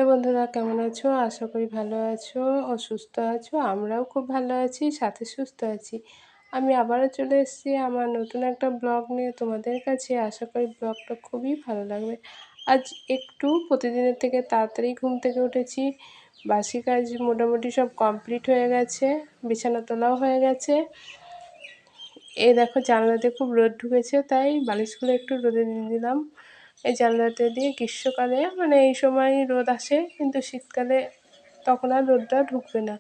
বন্ধুরা, কেমন আছো? আশা করি ভালো আছো ও সুস্থ আছো। আমরাও খুব ভালো আছি, সাথে সুস্থ আছি। আমি আবারও চলে এসেছি আমার নতুন একটা ব্লগ নিয়ে তোমাদের কাছে। আশা করি ব্লগটা খুবই ভালো লাগবে। আজ একটু প্রতিদিনের থেকে তাড়াতাড়ি ঘুম থেকে উঠেছি। বাসি কাজ মোটামুটি সব কমপ্লিট হয়ে গেছে, বিছানা তোলাও হয়ে গেছে। এই দেখো, জানলাতে খুব রোদ ঢুকেছে, তাই বালিশগুলো একটু রোদে দিয়ে দিলাম। এই জানলাতে দিয়ে গ্রীষ্মকালে মানে এই সময় রোদ আসে, কিন্তু শীতকালে তখন আর রোদটা ঢুকবে না,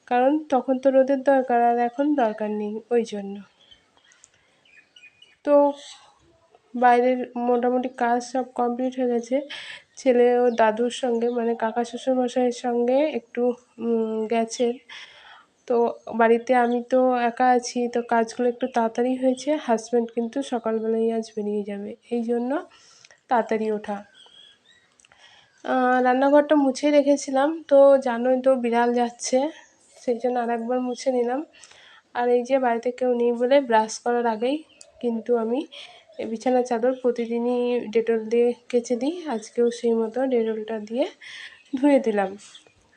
কারণ তখন তো রোদের দরকার, আর এখন দরকার নেই, ওই জন্য। তো বাইরের মোটামুটি কাজ সব কমপ্লিট হয়ে গেছে। ছেলে ও দাদুর সঙ্গে মানে কাকা শ্বশুরমশাইয়ের সঙ্গে একটু গেছেন। তো বাড়িতে আমি তো একা আছি, তো কাজগুলো একটু তাড়াতাড়ি হয়েছে। হাজব্যান্ড কিন্তু সকালবেলাই আজ বেরিয়ে যাবে, এই জন্য তাড়াতাড়ি ওঠা। রান্নাঘরটা মুছে রেখেছিলাম, তো জানোই তো বিড়াল যাচ্ছে, সেই জন্য আরেকবার মুছে নিলাম। আর এই যে বাড়িতে কেউ নেই বলে ব্রাশ করার আগেই কিন্তু আমি বিছানার চাদর প্রতিদিনই ডেটল দিয়ে কেচে দিই। আজকেও সেই মতো ডেটলটা দিয়ে ধুয়ে দিলাম।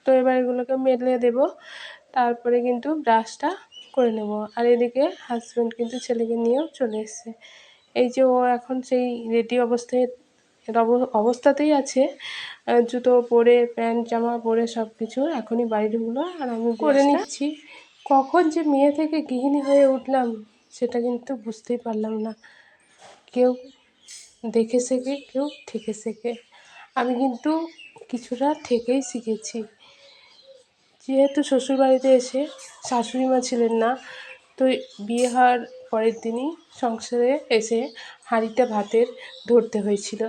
তো এবার এগুলোকে মেলে দেবো, তারপরে কিন্তু ব্রাশটা করে নেব। আর এদিকে হাজব্যান্ড কিন্তু ছেলেকে নিয়েও চলে এসছে। এই যে ও এখন সেই রেডি অবস্থাতেই আছে, জুতো পরে প্যান্ট জামা পরে সব কিছু এখনই বাড়ি ঢুকলো, আর আমি করে নিচ্ছি। কখন যে মেয়ে থেকে গৃহিণী হয়ে উঠলাম সেটা কিন্তু বুঝতেই পারলাম না। কেউ দেখে শেখে, কেউ থেকে শেখে। আমি কিন্তু কিছুটা থেকেই শিখেছি। যেহেতু শ্বশুরবাড়িতে এসে শাশুড়ি মা ছিলেন না, তো বিয়ে হওয়ার পরের দিনই সংসারে এসে হাঁড়িটা ভাতের ধরতে হয়েছিল।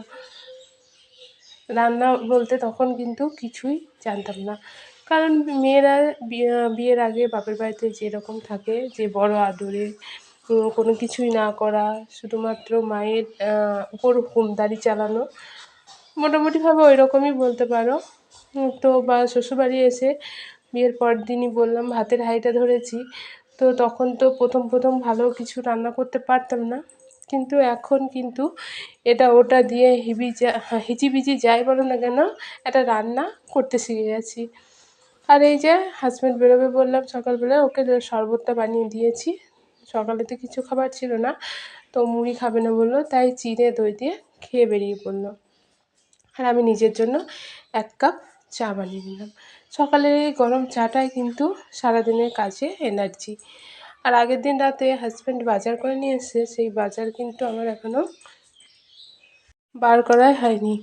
রান্না বলতে তখন কিন্তু কিছুই জানতাম না, কারণ মেয়েরা বিয়ের আগে বাপের বাড়িতে যেরকম থাকে, যে বড় আদরে কোনো কিছুই না করা, শুধুমাত্র মায়ের উপর হুমদারি চালানো, মোটামুটিভাবে ওই রকমই বলতে পারো। তো বা শ্বশুরবাড়ি এসে বিয়ের পরের দিনই বললাম ভাতের হাঁড়িটা ধরেছি। তো তখন তো প্রথম প্রথম ভালো কিছু রান্না করতে পারতাম না, কিন্তু এখন কিন্তু এটা ওটা দিয়ে হিজিবিজি যাই বলো না কেন, একটা রান্না করতে শিখে গেছি। আর এই যে হাজব্যান্ড বেরোবে বললাম সকালবেলা, ওকে শরবতটা বানিয়ে দিয়েছি। সকালে তো কিছু খাবার ছিল না, তো মুড়ি খাবে না বললো, তাই চিড়ে দই দিয়ে খেয়ে বেরিয়ে পড়লো। আর আমি নিজের জন্য 1 কাপ চা বানিয়ে নিলাম। সকালের এই গরম চাটাই কিন্তু সারাদিনের কাজে এনার্জি। আর আগের দিন রাতে হাজব্যান্ড বাজার করে নিয়ে এসে, সেই বাজার কিন্তু আমার এখনও বার করাই হয়নি।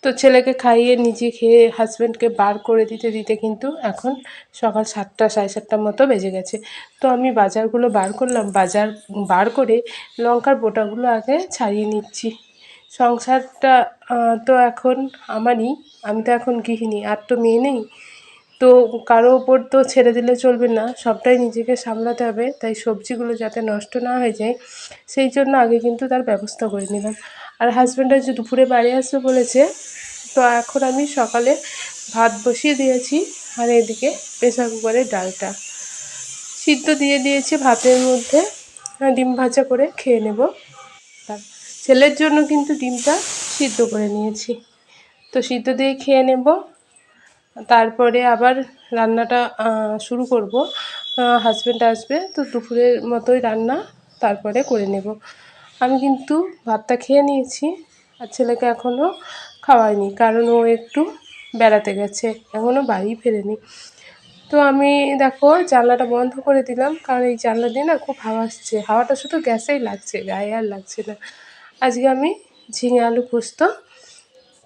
তো ছেলেকে খাইয়ে নিজে খেয়ে হাজব্যান্ডকে বার করে দিতে দিতে কিন্তু এখন সকাল 7টা 7:30টার মতো বেজে গেছে। তো আমি বাজারগুলো বার করলাম, বাজার বার করে লঙ্কার বোঁটাগুলো আগে ছাড়িয়ে নিচ্ছি। সংসারটা তো এখন আমারই, আমি তো এখন গৃহিণী, আর তো মেয়ে নেই। তো কারো ওপর তো ছেড়ে দিলে চলবে না, সবটাই নিজেকে সামলাতে হবে। তাই সবজিগুলো যাতে নষ্ট না হয়ে যায়, সেই জন্য আগে কিন্তু তার ব্যবস্থা করে নিলাম। আর হাজব্যান্ড আজ দুপুরে বাড়ি আসবে বলেছে, তো এখন আমি সকালে ভাত বসিয়ে দিয়েছি। আর এদিকে প্রেসার কুকারে ডালটা সিদ্ধ দিয়ে দিয়েছি ভাতের মধ্যে, ডিম ভাজা করে খেয়ে নেব। তার ছেলের জন্য কিন্তু ডিমটা সিদ্ধ করে নিয়েছি, তো সিদ্ধ দিয়ে খেয়ে নেব। তারপরে আবার রান্নাটা শুরু করব। হাজব্যান্ড আসবে, তো দুপুরের মতোই রান্না তারপরে করে নেব। আমি কিন্তু ভাতটা খেয়ে নিয়েছি, আর ছেলেকে এখনও খাওয়াইনি, কারণ ও একটু বেড়াতে গেছে, এখনও বাড়ি ফেরেনি। তো আমি দেখো জানলাটা বন্ধ করে দিলাম, কারণ এই জানলা দিয়ে না খুব হাওয়া আসছে, হাওয়াটা শুধু গ্যাসেই লাগছে, গায়ে আর লাগছে না। আজকে আমি ঝিঙে আলু পোস্ত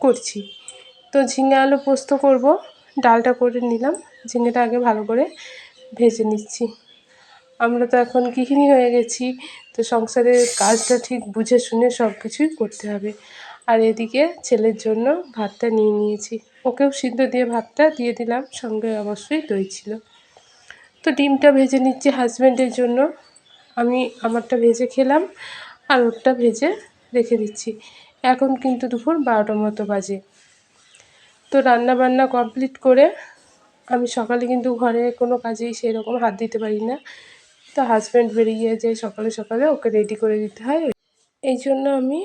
করছি। তো ঝিঙে আলু পোস্ত করব, ডালটা করে নিলাম, ঝিঙেটা আগে ভালো করে ভেজে নিচ্ছি। আমরা তো এখন গৃহিণী হয়ে গেছি, তো সংসারের কাজটা ঠিক বুঝে শুনে সব কিছুই করতে হবে। আর এদিকে ছেলের জন্য ভাতটা নিয়ে নিয়েছি, ওকেও সিদ্ধ দিয়ে ভাতটা দিয়ে দিলাম, সঙ্গে অবশ্যই দই ছিল। তো ডিমটা ভেজে নিচ্ছি হাজব্যান্ডের জন্য, আমি আমারটা ভেজে খেলাম, আর ওরটা ভেজে রেখে দিচ্ছি। এখন কিন্তু দুপুর 12টার মতো বাজে। তো রান্না বান্না কমপ্লিট করে আমি সকালে কিন্তু ঘরে কোনো কাজেই সেরকম হাত দিতে পারি না, তো হাজব্যান্ড বেরিয়ে যায় সকালে সকালে, ওকে রেডি করে দিতে হয়। এই জন্য আমি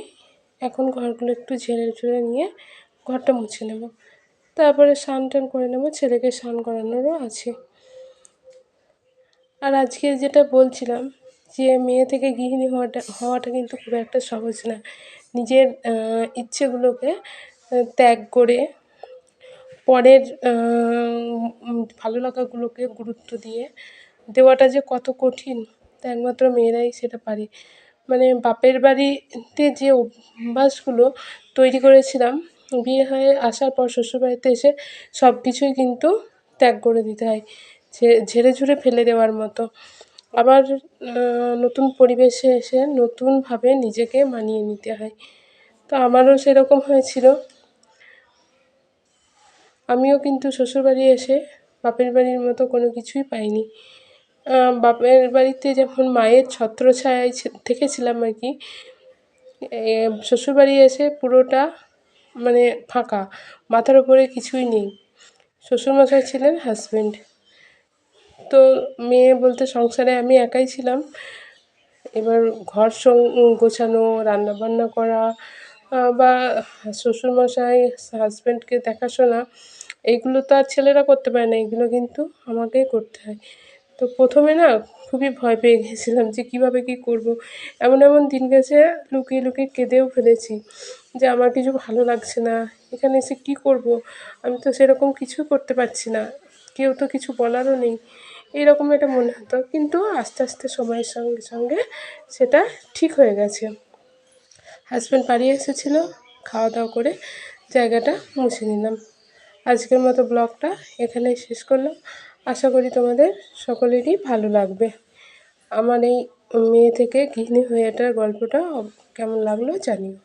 এখন ঘরগুলো একটু ঝেড়ে ঝুড়ে নিয়ে ঘরটা মুছে নেব। তারপরে স্নান টান করে নেবো, ছেলেকে স্নান করানোরও আছে। আর আজকে যেটা বলছিলাম যে মেয়ে থেকে গৃহিণী হওয়াটা কিন্তু খুব একটা সহজ না। নিজের ইচ্ছেগুলোকে ত্যাগ করে পরের ভালো লাগাগুলোকে গুরুত্ব দিয়ে দেওয়াটা যে কত কঠিন তা একমাত্র মেয়েরাই সেটা পারে। মানে বাপের বাড়িতে যে অভ্যাসগুলো তৈরি করেছিলাম, বিয়ে হয়ে আসার পর শ্বশুরবাড়িতে এসে সব কিছুই কিন্তু ত্যাগ করে দিতে হয়, ঝেড়ে ঝুড়ে ফেলে দেওয়ার মতো। আবার নতুন পরিবেশে এসে নতুনভাবে নিজেকে মানিয়ে নিতে হয়। তো আমারও সেরকম হয়েছিল। আমিও কিন্তু শ্বশুরবাড়ি এসে বাপের বাড়ির মতো কোনো কিছুই পাইনি। বাপের বাড়িতে যখন মায়ের ছত্রছায়ায় থেকেছিলাম আর কি, শ্বশুরবাড়ি এসে পুরোটা মানে ফাঁকা, মাথার উপরে কিছুই নেই। শ্বশুরমশাই ছিলেন হাজব্যান্ড, তো মেয়ে বলতে সংসারে আমি একাই ছিলাম। এবার ঘর গোছানো, রান্নাবান্না করা বা শ্বশুরমশাই হাজব্যান্ডকে দেখাশোনা, এইগুলো তো আর ছেলেরা করতে পারে না, এগুলো কিন্তু আমাকেই করতে হয়। তো প্রথমে না খুবই ভয় পেয়ে গেছিলাম যে কীভাবে কী করব। এমন এমন দিন গেছে লুকিয়ে লুকিয়ে কেঁদেও ফেলেছি যে আমার কিছু ভালো লাগছে না, এখানে এসে কী করব, আমি তো সেরকম কিছুই করতে পারছি না, কেউ তো কিছু বলারও নেই, এইরকম একটা মনে হতো। কিন্তু আস্তে আস্তে সময়ের সঙ্গে সঙ্গে সেটা ঠিক হয়ে গেছে। হাজব্যান্ড বাড়ি এসেছিলো, খাওয়া দাওয়া করে জায়গাটা মুছে নিলাম। আজকের মতো ব্লগটা এখানেই শেষ করলাম। আশা করি তোমাদের সকলেরই ভালো লাগবে। আমার এই মেয়ে থেকে গৃহিণী হয়ে ওঠার গল্পটা কেমন লাগলো জানিও।